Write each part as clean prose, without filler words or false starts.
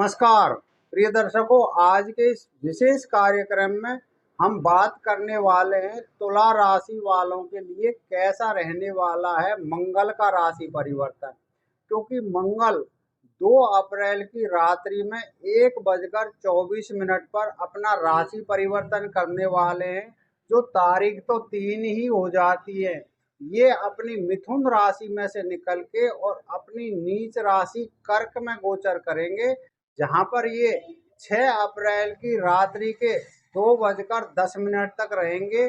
नमस्कार प्रिय दर्शकों, आज के इस विशेष कार्यक्रम में हम बात करने वाले हैं तुला राशि वालों के लिए कैसा रहने वाला है मंगल का राशि परिवर्तन। क्योंकि मंगल 2 अप्रैल की रात्रि में 1:24 पर अपना राशि परिवर्तन करने वाले हैं। जो तारीख तो 3 ही हो जाती है, ये अपनी मिथुन राशि में से निकल के और अपनी नीच राशि कर्क में गोचर करेंगे, जहां पर ये 6 अप्रैल की रात्रि के 2:10 तक रहेंगे।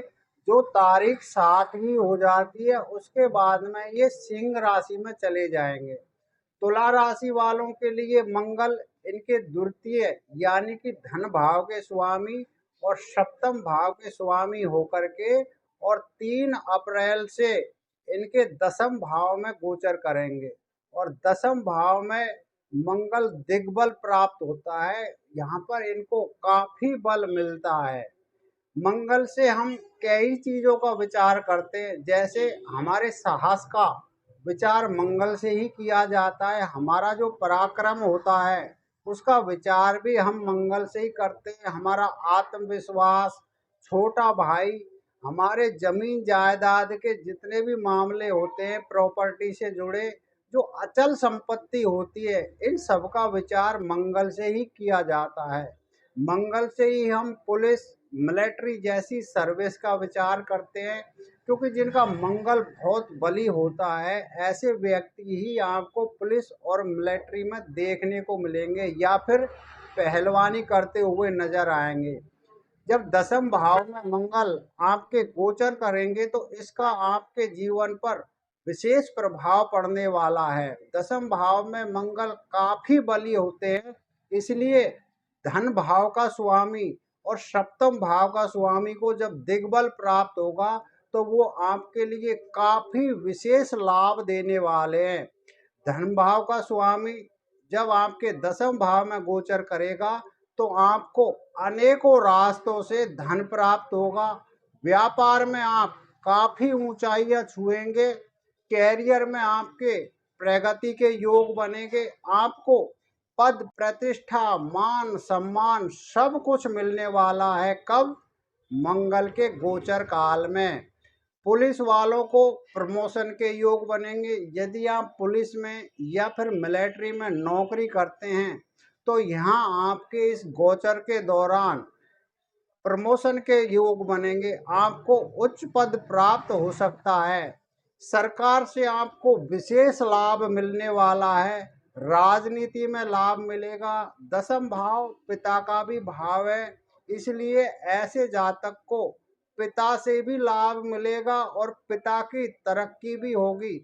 जो तारीख 7वीं हो जाती है, उसके बाद में ये सिंह राशि में चले जाएंगे। तुला राशि वालों के लिए मंगल इनके द्वितीय यानी कि धन भाव के स्वामी और सप्तम भाव के स्वामी होकर के और 3 अप्रैल से इनके दसम भाव में गोचर करेंगे। और दसम भाव में मंगल दिग्बल प्राप्त होता है, यहाँ पर इनको काफी बल मिलता है। मंगल से हम कई चीजों का विचार करते हैं, जैसे हमारे साहस का विचार मंगल से ही किया जाता है। हमारा जो पराक्रम होता है उसका विचार भी हम मंगल से ही करते हैं। हमारा आत्मविश्वास, छोटा भाई, हमारे जमीन जायदाद के जितने भी मामले होते हैं, प्रॉपर्टी से जुड़े जो अचल संपत्ति होती है, इन सब का विचार मंगल से ही किया जाता है। मंगल से ही हम पुलिस, मिलिट्री जैसी सर्विस का विचार करते हैं। क्योंकि जिनका मंगल बहुत बली होता है, ऐसे व्यक्ति ही आपको पुलिस और मिलिट्री में देखने को मिलेंगे या फिर पहलवानी करते हुए नजर आएंगे। जब दसम भाव में मंगल आपके गोचर करेंगे तो इसका आपके जीवन पर विशेष प्रभाव पड़ने वाला है। दसम भाव में मंगल काफी बली होते हैं, इसलिए धन भाव का स्वामी और सप्तम भाव का स्वामी को जब दिग्बल प्राप्त होगा तो वो आपके लिए काफी विशेष लाभ देने वाले हैं। धन भाव का स्वामी जब आपके दसम भाव में गोचर करेगा तो आपको अनेकों रास्तों से धन प्राप्त होगा। व्यापार में आप काफी ऊंचाइयां छुएंगे। कैरियर में आपके प्रगति के योग बनेंगे। आपको पद, प्रतिष्ठा, मान सम्मान सब कुछ मिलने वाला है। कब? मंगल के गोचर काल में। पुलिस वालों को प्रमोशन के योग बनेंगे। यदि आप पुलिस में या फिर मिलिट्री में नौकरी करते हैं तो यहाँ आपके इस गोचर के दौरान प्रमोशन के योग बनेंगे। आपको उच्च पद प्राप्त हो सकता है। सरकार से आपको विशेष लाभ मिलने वाला है। राजनीति में लाभ मिलेगा। दसम भाव पिता का भी भाव है, इसलिए ऐसे जातक को पिता से भी लाभ मिलेगा और पिता की तरक्की भी होगी।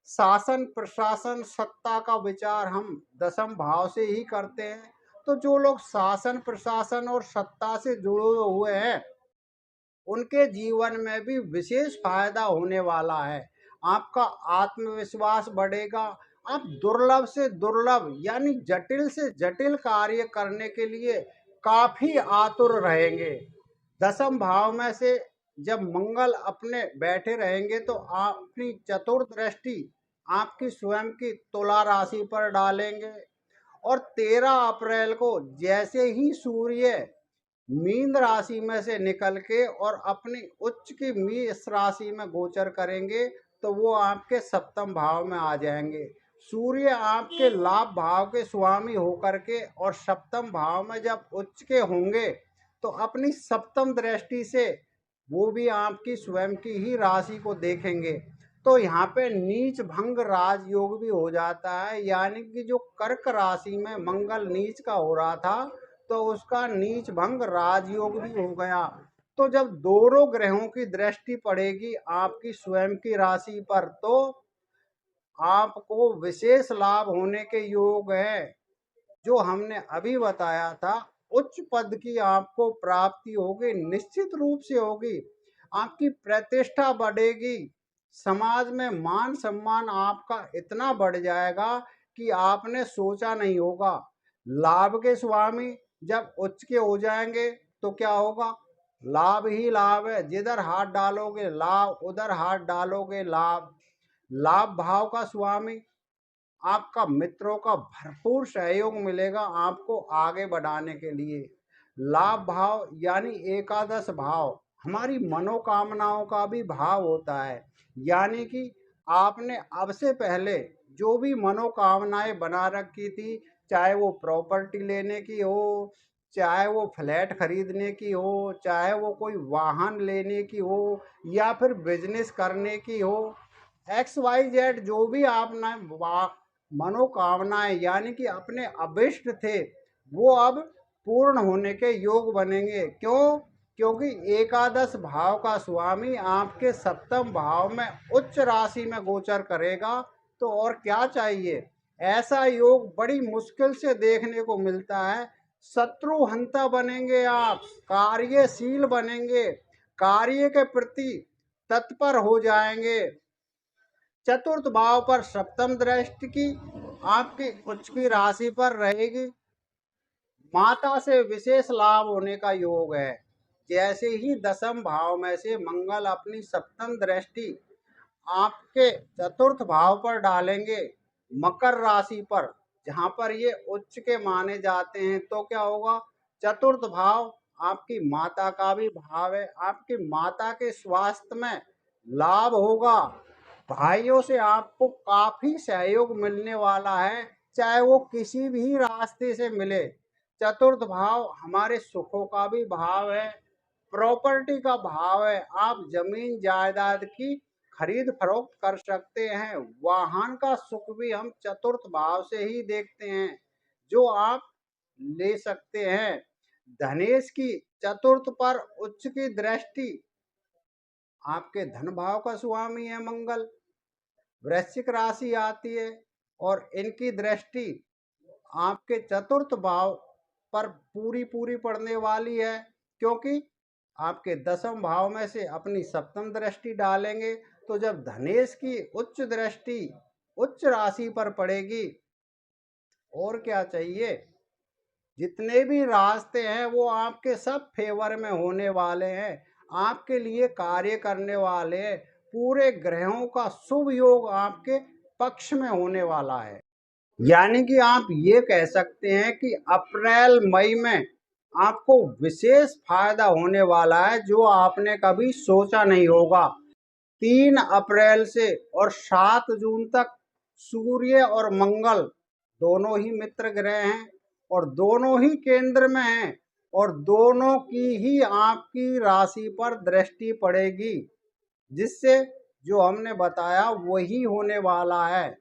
शासन प्रशासन सत्ता का विचार हम दसम भाव से ही करते हैं। तो जो लोग शासन प्रशासन और सत्ता से जुड़े हुए हैं उनके जीवन में भी विशेष फायदा होने वाला है। आपका आत्मविश्वास बढ़ेगा। आप दुर्लभ से दुर्लभ यानी जटिल से जटिल कार्य करने के लिए काफी आतुर रहेंगे। दसम भाव में से जब मंगल अपने बैठे रहेंगे तो अपनी चतुर दृष्टि आपकी स्वयं की तुला राशि पर डालेंगे। और 13 अप्रैल को जैसे ही सूर्य मीन राशि में से निकल के और अपनी उच्च की मेष राशि में गोचर करेंगे तो वो आपके सप्तम भाव में आ जाएंगे। सूर्य आपके लाभ भाव के स्वामी होकर के और सप्तम भाव में जब उच्च के होंगे तो अपनी सप्तम दृष्टि से वो भी आपकी स्वयं की ही राशि को देखेंगे। तो यहाँ पे नीच भंग राजयोग भी हो जाता है, यानी कि जो कर्क राशि में मंगल नीच का हो रहा था तो उसका नीच भंग राजयोग भी हो गया। तो जब दोनों ग्रहों की दृष्टि पड़ेगी आपकी स्वयं की राशि पर तो आपको विशेष लाभ होने के योग है। जो हमने अभी बताया था, उच्च पद की आपको प्राप्ति होगी, निश्चित रूप से होगी। आपकी प्रतिष्ठा बढ़ेगी। समाज में मान सम्मान आपका इतना बढ़ जाएगा कि आपने सोचा नहीं होगा। लाभ के स्वामी जब उच्च के हो जाएंगे तो क्या होगा? लाभ ही लाभ है। जिधर हाथ डालोगे लाभ, उधर हाथ डालोगे लाभ। लाभ भाव का स्वामी आपका मित्रों का भरपूर सहयोग मिलेगा आपको आगे बढ़ाने के लिए। लाभ भाव यानी एकादश भाव हमारी मनोकामनाओं का भी भाव होता है, यानी कि आपने अब से पहले जो भी मनोकामनाएं बना रखी थी, चाहे वो प्रॉपर्टी लेने की हो, चाहे वो फ्लैट खरीदने की हो, चाहे वो कोई वाहन लेने की हो, या फिर बिजनेस करने की हो, एक्स वाई जेड जो भी आपने मनोकामनाएं यानी कि अपने अभिष्ट थे, वो अब पूर्ण होने के योग बनेंगे। क्यों? क्योंकि एकादश भाव का स्वामी आपके सप्तम भाव में उच्च राशि में गोचर करेगा। तो और क्या चाहिए? ऐसा योग बड़ी मुश्किल से देखने को मिलता है। शत्रु हंता बनेंगे आप, कार्यशील बनेंगे, कार्य के प्रति तत्पर हो जाएंगे। चतुर्थ भाव पर सप्तम दृष्टि की आपकी उच्च की राशि पर रहेगी। माता से विशेष लाभ होने का योग है। जैसे ही दसम भाव में से मंगल अपनी सप्तम दृष्टि आपके चतुर्थ भाव पर डालेंगे, मकर राशि पर, जहां पर ये उच्च के माने जाते हैं, तो क्या होगा? चतुर्थ भाव आपकी माता का भी भाव है। आपकी माता के स्वास्थ्य में लाभ होगा। भाइयों से आपको काफी सहयोग मिलने वाला है, चाहे वो किसी भी रास्ते से मिले। चतुर्थ भाव हमारे सुखों का भी भाव है, प्रॉपर्टी का भाव है। आप जमीन जायदाद की खरीद फरोख्त कर सकते हैं। वाहन का सुख भी हम चतुर्थ भाव से ही देखते हैं, जो आप ले सकते हैं। धनेश की चतुर्थ पर उच्च की दृष्टि आपके धन भाव का स्वामी है मंगल, वृश्चिक राशि आती है, और इनकी दृष्टि आपके चतुर्थ भाव पर पूरी पूरी पड़ने वाली है, क्योंकि आपके दसम भाव में से अपनी सप्तम दृष्टि डालेंगे। तो जब धनेश की उच्च दृष्टि उच्च राशि पर पड़ेगी, और क्या चाहिए? जितने भी रास्ते हैं वो आपके सब फेवर में होने वाले हैं, आपके लिए कार्य करने वाले हैं। पूरे ग्रहों का शुभ योग आपके पक्ष में होने वाला है। यानी कि आप ये कह सकते हैं कि अप्रैल मई में आपको विशेष फायदा होने वाला है, जो आपने कभी सोचा नहीं होगा। 3 अप्रैल से और 7 जून तक सूर्य और मंगल दोनों ही मित्र ग्रह हैं, और दोनों ही केंद्र में हैं, और दोनों की ही आपकी राशि पर दृष्टि पड़ेगी, जिससे जो हमने बताया वही होने वाला है।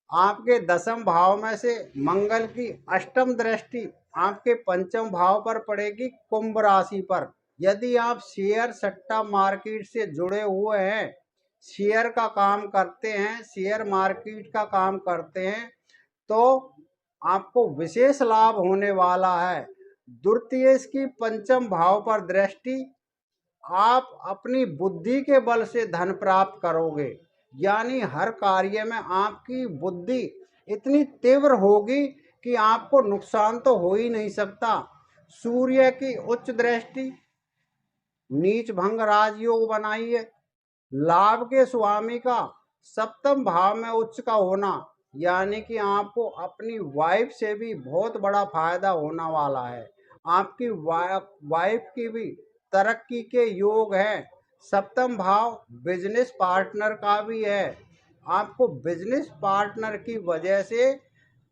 आपके दसम भाव में से मंगल की अष्टम दृष्टि आपके पंचम भाव पर पड़ेगी, कुंभ राशि पर। यदि आप शेयर सट्टा मार्केट से जुड़े हुए हैं, शेयर का काम करते हैं, शेयर मार्केट का काम करते हैं, तो आपको विशेष लाभ होने वाला है। द्वितीय इसकी पंचम भाव पर दृष्टि, आप अपनी बुद्धि के बल से धन प्राप्त करोगे। यानी हर कार्य में आपकी बुद्धि इतनी तीव्र होगी कि आपको नुकसान तो हो ही नहीं सकता। सूर्य की उच्च दृष्टि नीच भंग राजयोग बनाई है। लाभ के स्वामी का सप्तम भाव में उच्च का होना, यानी कि आपको अपनी वाइफ से भी बहुत बड़ा फायदा होने वाला है। आपकी वाइफ की भी तरक्की के योग है। सप्तम भाव बिजनेस पार्टनर का भी है। आपको बिजनेस पार्टनर की वजह से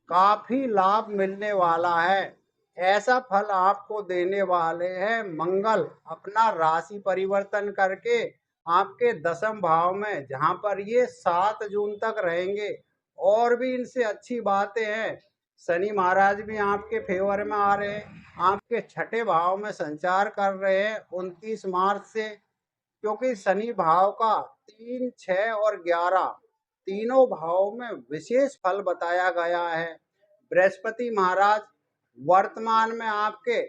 काफी लाभ मिलने वाला है। ऐसा फल आपको देने वाले हैं मंगल, अपना राशि परिवर्तन करके आपके दसम भाव में, जहां पर ये 7 जून तक रहेंगे। और भी इनसे अच्छी बातें हैं, शनि महाराज भी आपके फेवर में आ रहे हैं, आपके छठे भाव में संचार कर रहे हैं 29 मार्च से। क्योंकि शनि भाव का 3, 6 और 11 तीनों भावों में विशेष फल बताया गया है। बृहस्पति महाराज वर्तमान में आपके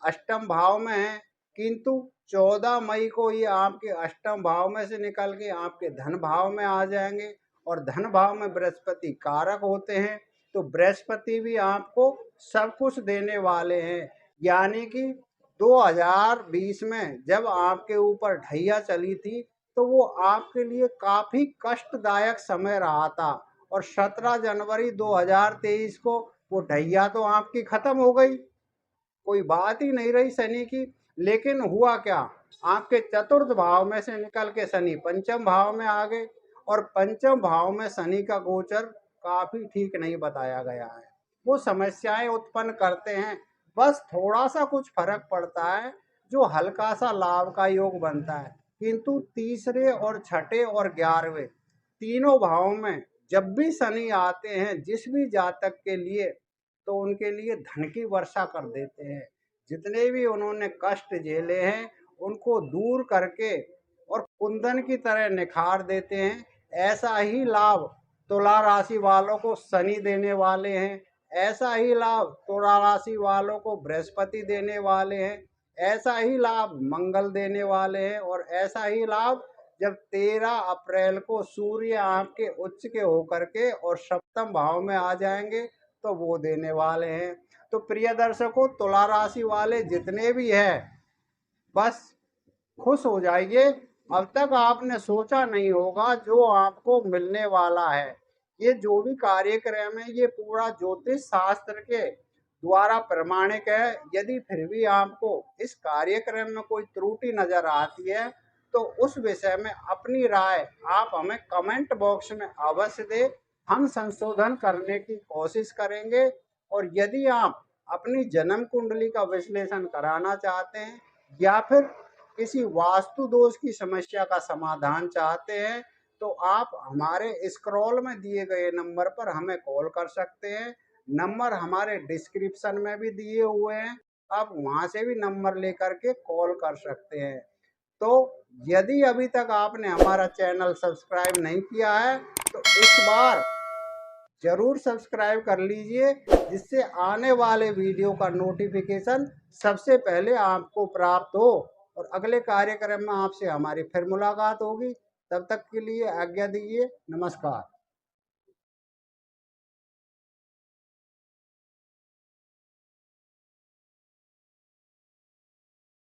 अष्टम भाव में है, किंतु 14 मई को ये आपके अष्टम भाव में से निकल के आपके धन भाव में आ जाएंगे, और धन भाव में बृहस्पति कारक होते हैं। तो बृहस्पति भी आपको सब कुछ देने वाले हैं। यानी कि 2020 में जब आपके ऊपर ढैया चली थी, तो वो आपके लिए काफी कष्टदायक समय रहा था, और 17 जनवरी 2023 को वो ढैया तो आपकी खत्म हो गई, कोई बात ही नहीं रही शनि की। लेकिन हुआ क्या, आपके चतुर्थ भाव में से निकल के शनि पंचम भाव में आ गए, और पंचम भाव में शनि का गोचर काफी ठीक नहीं बताया गया है। वो समस्याएं उत्पन्न करते हैं, बस थोड़ा सा कुछ फर्क पड़ता है जो हल्का सा लाभ का योग बनता है। किंतु तीसरे और छठे और 11वें तीनों भावों में जब भी शनि आते हैं जिस भी जातक के लिए, तो उनके लिए धन की वर्षा कर देते हैं। जितने भी उन्होंने कष्ट झेले हैं उनको दूर करके और कुंदन की तरह निखार देते हैं। ऐसा ही लाभ तुला राशि वालों को शनि देने वाले हैं, ऐसा ही लाभ तुला राशि वालों को बृहस्पति देने वाले हैं, ऐसा ही लाभ मंगल देने वाले हैं, और ऐसा ही लाभ जब 13 अप्रैल को सूर्य आपके उच्च के होकर के और सप्तम भाव में आ जाएंगे तो वो देने वाले हैं। तो प्रिय दर्शकों, तुला राशि वाले जितने भी हैं बस खुश हो जाइए। अब तक आपने सोचा नहीं होगा जो आपको मिलने वाला है। ये जो भी कार्यक्रम है ये पूरा ज्योतिष शास्त्र के द्वारा प्रमाणिक है। यदि फिर भी आपको इस कार्यक्रम में कोई त्रुटि नजर आती है तो उस विषय में अपनी राय आप हमें कमेंट बॉक्स में अवश्य दें, हम संशोधन करने की कोशिश करेंगे। और यदि आप अपनी जन्म कुंडली का विश्लेषण कराना चाहते हैं या फिर किसी वास्तु दोष की समस्या का समाधान चाहते हैं तो आप हमारे स्क्रॉल में दिए गए नंबर पर हमें कॉल कर सकते हैं। नंबर हमारे डिस्क्रिप्शन में भी दिए हुए हैं, आप वहां से भी नंबर लेकर के कॉल कर सकते हैं। तो यदि अभी तक आपने हमारा चैनल सब्सक्राइब नहीं किया है तो इस बार जरूर सब्सक्राइब कर लीजिए, जिससे आने वाले वीडियो का नोटिफिकेशन सबसे पहले आपको प्राप्त हो। और अगले कार्यक्रम में आपसे हमारी फिर मुलाकात होगी, तब तक के लिए आज्ञा दीजिए, नमस्कार।